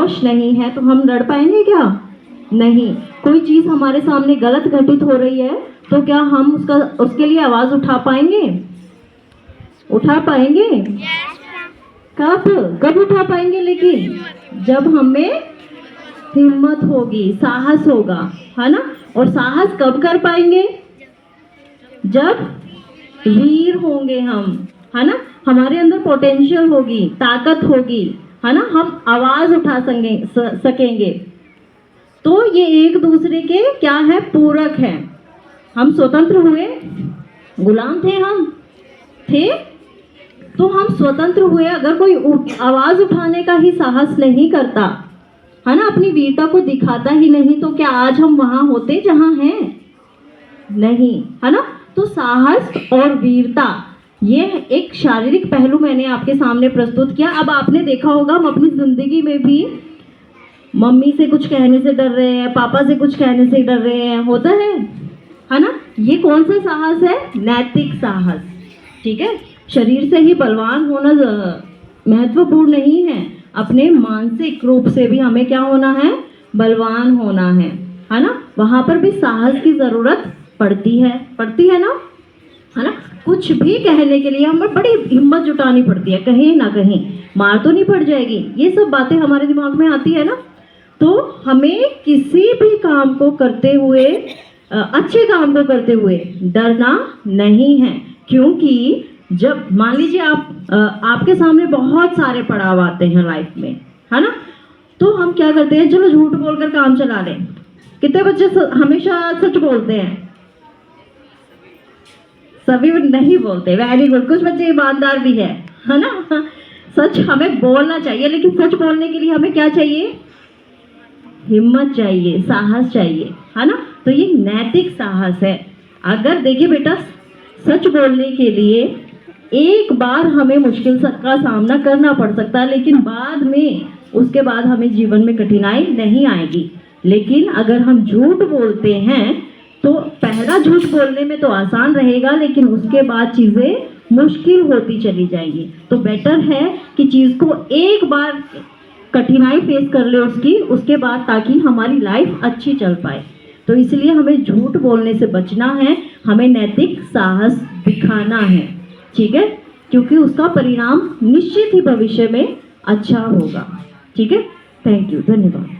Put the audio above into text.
होश नहीं है तो हम लड़ पाएंगे क्या? नहीं। कोई चीज़ हमारे सामने गलत घटित हो रही है तो क्या हम उसके लिए आवाज़ उठा पाएंगे? उठा पाएंगे? कब उठा पाएंगे? लेकिन जब हमें हिम्मत होगी, साहस होगा, है ना। और साहस कब कर पाएंगे? जब वीर होंगे हम, है ना। हमारे अंदर पोटेंशियल होगी, ताकत होगी, है ना। हम आवाज उठा सकेंगे। तो ये एक दूसरे के क्या है? पूरक है। हम स्वतंत्र हुए, गुलाम थे हम, थे। तो हम स्वतंत्र हुए, अगर कोई आवाज उठाने का ही साहस नहीं करता, है ना, अपनी वीरता को दिखाता ही नहीं, तो क्या आज हम वहां होते जहां हैं? नहीं, है ना। तो साहस और वीरता, ये एक शारीरिक पहलू मैंने आपके सामने प्रस्तुत किया। अब आपने देखा होगा हम अपनी जिंदगी में भी मम्मी से कुछ कहने से डर रहे हैं, पापा से कुछ कहने से डर रहे हैं, होता है ना। ये कौन सा साहस है? नैतिक साहस। ठीक है। शरीर से ही बलवान होना महत्वपूर्ण नहीं है, अपने मानसिक रूप से भी हमें क्या होना है? बलवान होना है ना। वहां पर भी साहस की जरूरत पड़ती है ना, है ना। कुछ भी कहने के लिए हमें बड़ी हिम्मत जुटानी पड़ती है, कहीं ना कहीं मार तो नहीं पड़ जाएगी, ये सब बातें हमारे दिमाग में आती है ना। तो हमें किसी भी काम को करते हुए, अच्छे काम को करते हुए डरना नहीं है। क्योंकि जब मान लीजिए आपके सामने बहुत सारे पड़ाव आते हैं लाइफ में, है ना, तो हम क्या करते हैं? चलो झूठ बोलकर काम चला लें। कितने बच्चे हमेशा सच बोलते हैं? सभी नहीं बोलते। Very good. कुछ बच्चे ईमानदार भी है ना। सच हमें बोलना चाहिए, लेकिन सच बोलने के लिए हमें क्या चाहिए? हिम्मत चाहिए, साहस चाहिए, है ना। तो ये नैतिक साहस है। अगर देखिए बेटा, सच बोलने के लिए एक बार हमें मुश्किल का सामना करना पड़ सकता है, लेकिन बाद में उसके बाद हमें जीवन में कठिनाई नहीं आएगी। लेकिन अगर हम झूठ बोलते हैं तो पहला झूठ बोलने में तो आसान रहेगा, लेकिन उसके बाद चीजें मुश्किल होती चली जाएंगी। तो बेटर है कि चीज को एक बार कठिनाई फेस कर ले उसके बाद, ताकि हमारी लाइफ अच्छी चल पाए। तो इसलिए हमें झूठ बोलने से बचना है, हमें नैतिक साहस दिखाना है। ठीक है। क्योंकि उसका परिणाम निश्चित ही भविष्य में अच्छा होगा। ठीक है। थैंक यू, धन्यवाद।